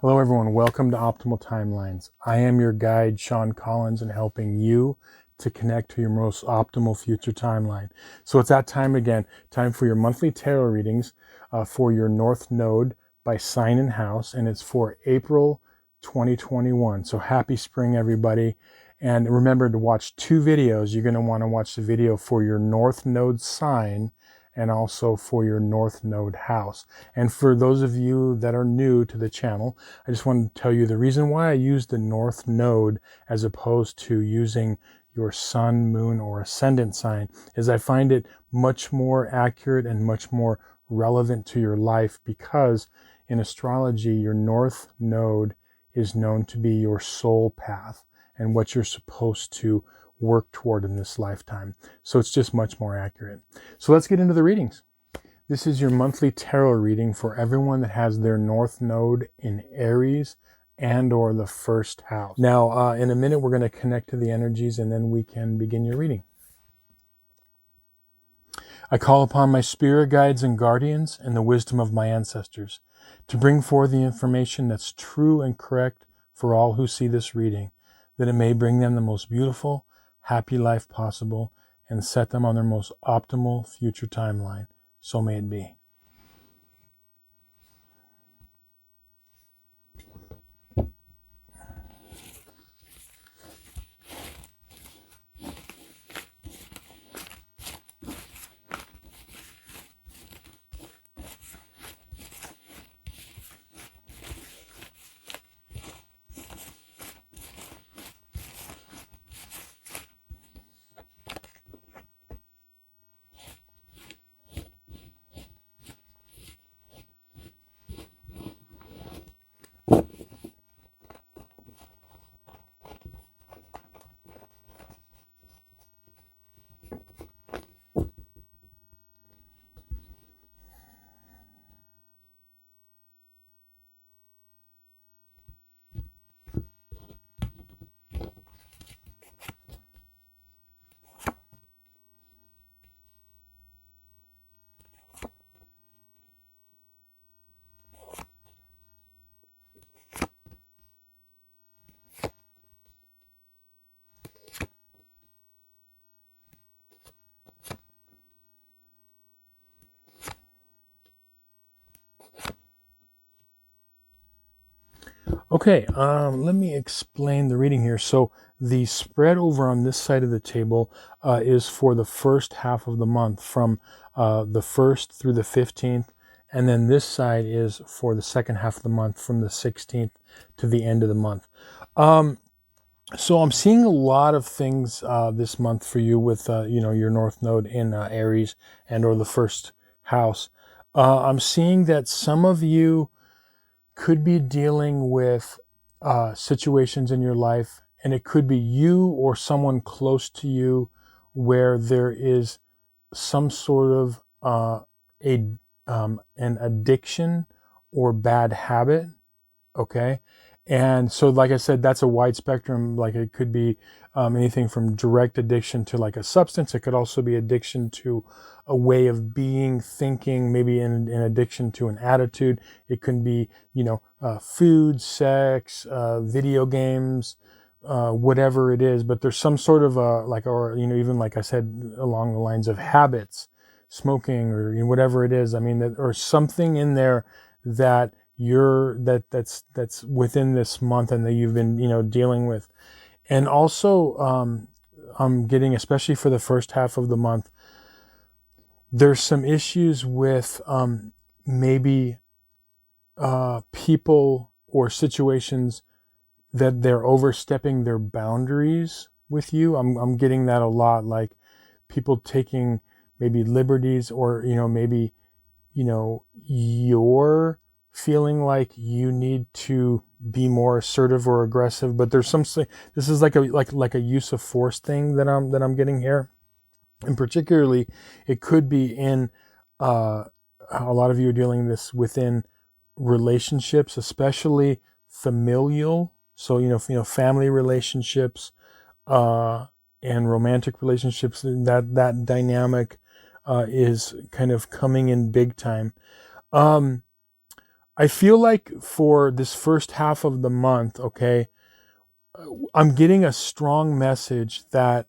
Hello everyone, welcome to Optimal Timelines. I am your guide, Sean Collins, and helping you to connect to your most optimal future timeline. So it's that time again, time for your monthly tarot readings for your North Node by sign and house, and it's for April 2021. So happy spring, everybody. And remember to watch two videos. You're going to want to watch the video for your North Node sign and also for your North Node house. And for those of you that are new to the channel, I just want to tell you the reason why I use the North Node as opposed to using your sun, moon, or ascendant sign is I find it much more accurate and much more relevant to your life, because in astrology, your North Node is known to be your soul path and what you're supposed to work toward in this lifetime. So it's just much more accurate. So let's get into the readings. This is your monthly tarot reading for everyone that has their North Node in Aries and or the first house. Now, in a minute, we're going to connect to the energies and then we can begin your reading. I call upon my spirit guides and guardians and the wisdom of my ancestors to bring forth the information that's true and correct for all who see this reading, that it may bring them the most beautiful, happy life possible and set them on their most optimal future timeline. So may it be. Okay, let me explain the reading here. So the spread over on this side of the table is for the first half of the month, from the 1st through the 15th. And then this side is for the second half of the month, from the 16th to the end of the month. So I'm seeing a lot of things this month for you with, your North Node in Aries and or the first house. I'm seeing that some of you could be dealing with situations in your life, and it could be you or someone close to you where there is some sort of an addiction or bad habit. Okay. And so, like I said, that's a wide spectrum. Like it could be anything from direct addiction to like a substance. It could also be addiction to a way of being, thinking, maybe an addiction to an attitude. It can be, food, sex, video games, whatever it is. But there's some sort of even like I said, along the lines of habits, smoking, or whatever it is. I mean, or something in there that that's within this month and that you've been dealing with. And also I'm getting, especially for the first half of the month, there's some issues with maybe people or situations that they're overstepping their boundaries with you. I'm getting that a lot, like people taking maybe liberties, or maybe you're feeling like you need to be more assertive or aggressive, but there's this is like a use of force thing that I'm getting here. And particularly it could be in a lot of you are dealing this within relationships, especially familial, so family relationships and romantic relationships. That dynamic is kind of coming in big time. I feel like for this first half of the month, okay, I'm getting a strong message that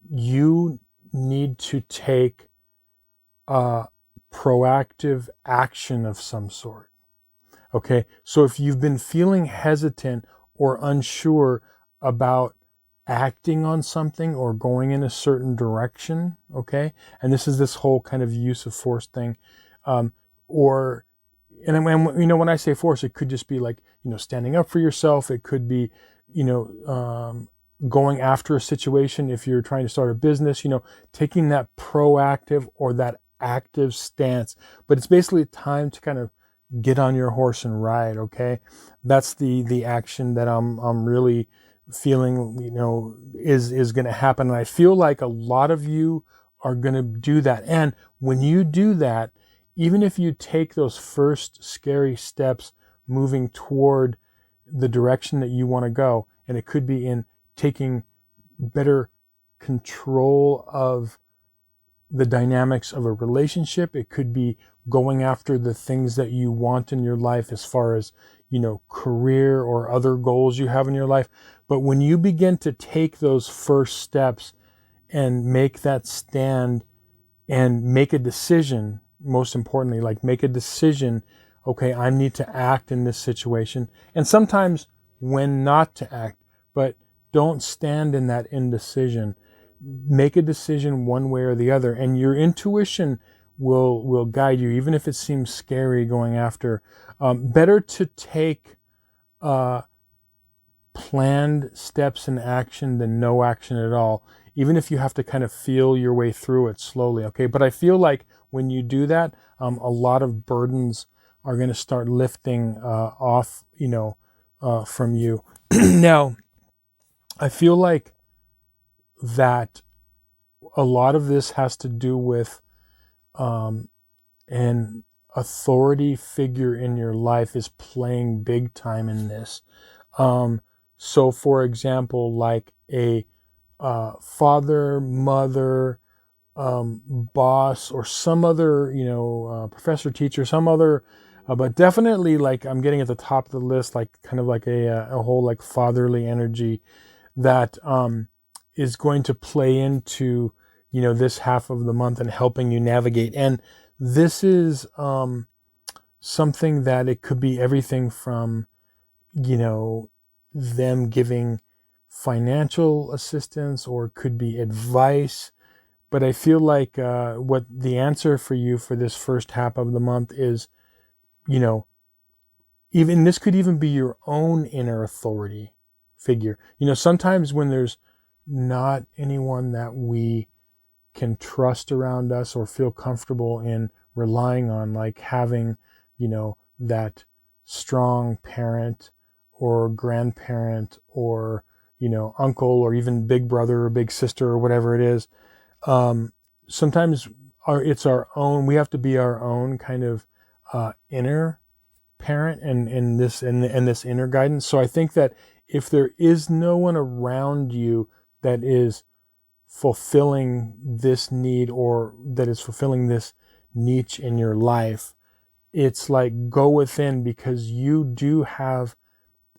you need to take proactive action of some sort. Okay, so if you've been feeling hesitant or unsure about acting on something or going in a certain direction, okay, and this is this whole kind of use of force thing, um, or and when I say force, it could just be like, standing up for yourself. It could be, you know, going after a situation. If you're trying to start a business, taking that proactive or that active stance. But it's basically time to kind of get on your horse and ride. Okay, that's the action that I'm really feeling, is going to happen. And I feel like a lot of you are going to do that. And when you do that, even if you take those first scary steps moving toward the direction that you want to go, and it could be in taking better control of the dynamics of a relationship, it could be going after the things that you want in your life as far as, career or other goals you have in your life. But when you begin to take those first steps and make that stand and make a decision, most importantly, like make a decision, okay, I need to act in this situation, and sometimes when not to act, but don't stand in that indecision. Make a decision one way or the other, and your intuition will guide you, even if it seems scary going after. Better to take planned steps in action than no action at all, even if you have to kind of feel your way through it slowly. Okay, but I feel like when you do that, a lot of burdens are going to start lifting off, from you. Now, I feel like that a lot of this has to do with an authority figure in your life is playing big time in this. So, for example, like a father, mother, boss, or some other, professor, teacher, some other, but definitely like I'm getting at the top of the list, like kind of like a whole like fatherly energy that is going to play into, this half of the month and helping you navigate. And this is something that it could be everything from, them giving financial assistance, or it could be advice. But I feel like what the answer for you for this first half of the month is, you know, even this could even be your own inner authority figure. Sometimes when there's not anyone that we can trust around us or feel comfortable in relying on, like having, that strong parent or grandparent or, uncle or even big brother or big sister or whatever it is. Sometimes it's our own, we have to be our own kind of inner parent and this inner guidance. So I think that if there is no one around you that is fulfilling this need or that is fulfilling this niche in your life, it's like go within, because you do have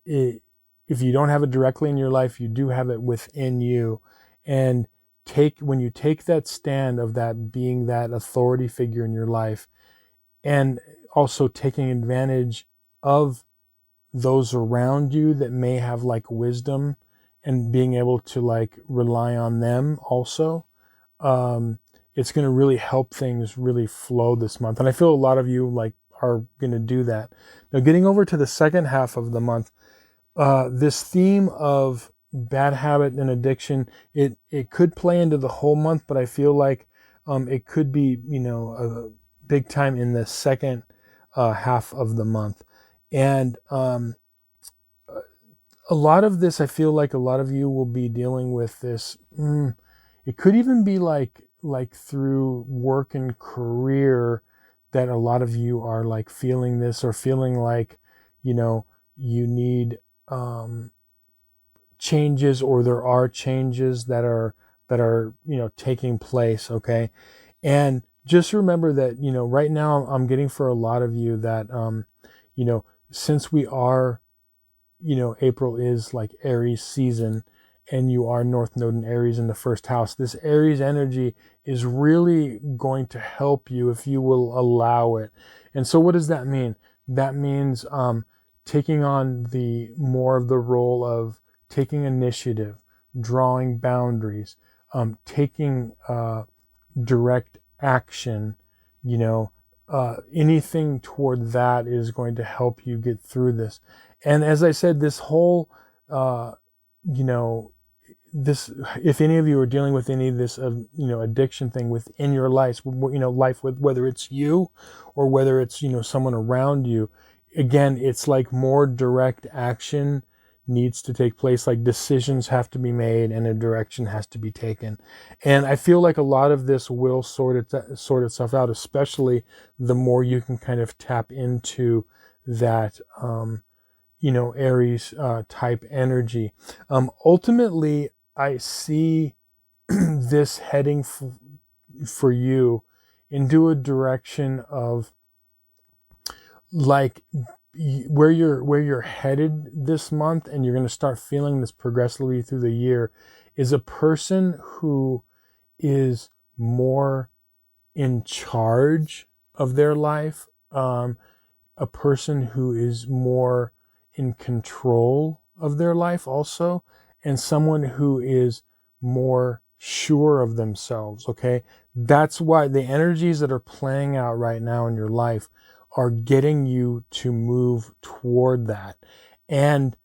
it. If you don't have it directly in your life, you do have it within you. And when you take that stand of that being that authority figure in your life, and also taking advantage of those around you that may have like wisdom, and being able to like rely on them also, it's going to really help things really flow this month. And I feel a lot of you like are going to do that. Now, getting over to the second half of the month, this theme of bad habit and addiction, it could play into the whole month, but I feel like it could be, a big time in the second half of the month. And a lot of this, I feel like a lot of you will be dealing with this. It could even be like through work and career, that a lot of you are like feeling this, or feeling like, you need changes, or there are changes that are taking place. Okay. And just remember that, right now I'm getting for a lot of you that, since we are, April is like Aries season, and you are North Node in Aries in the first house, this Aries energy is really going to help you if you will allow it. And so what does that mean? That means taking on the more of the role of taking initiative, drawing boundaries, taking direct action, anything toward that is going to help you get through this. And as I said, this whole, this, if any of you are dealing with any of this, addiction thing within your life, life, with whether it's you or whether it's, someone around you, again, it's like more direct action needs to take place. Like decisions have to be made and a direction has to be taken. And I feel like a lot of this will sort itself out, especially the more you can kind of tap into that, Aries type energy. Ultimately, I see this heading for you into a direction of like where you're headed this month, and you're going to start feeling this progressively through the year, is a person who is more in charge of their life, a person who is more in control of their life also, and someone who is more sure of themselves. Okay, that's why the energies that are playing out right now in your life are getting you to move toward that. And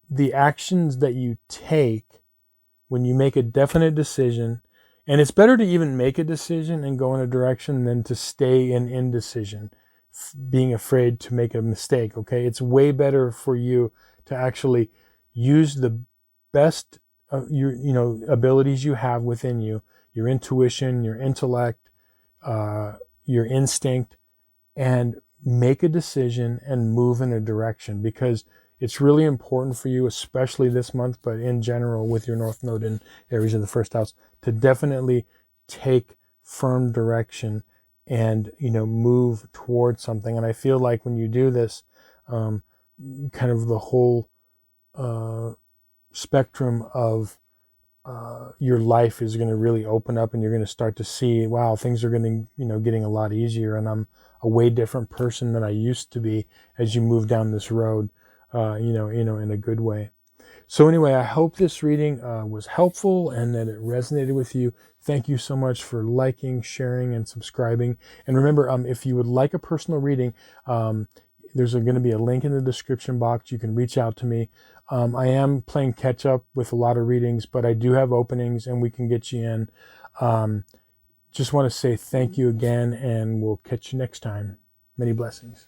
the actions that you take when you make a definite decision, and it's better to even make a decision and go in a direction than to stay in indecision, being afraid to make a mistake. Okay, it's way better for you to actually use the best your abilities you have within you, your intuition, your intellect, your instinct, and make a decision and move in a direction, because it's really important for you, especially this month, but in general with your North Node in Aries in the first house, to definitely take firm direction and move towards something. And I feel like when you do this, kind of the whole spectrum of your life is going to really open up, and you're going to start to see, wow, things are going to, getting a lot easier, and I'm a way different person than I used to be as you move down this road, in a good way. So anyway, I hope this reading was helpful and that it resonated with you. Thank you so much for liking, sharing, and subscribing. And remember, if you would like a personal reading, there's going to be a link in the description box. You can reach out to me. I am playing catch up with a lot of readings, but I do have openings and we can get you in. Just want to say thank you again, and we'll catch you next time. Many blessings.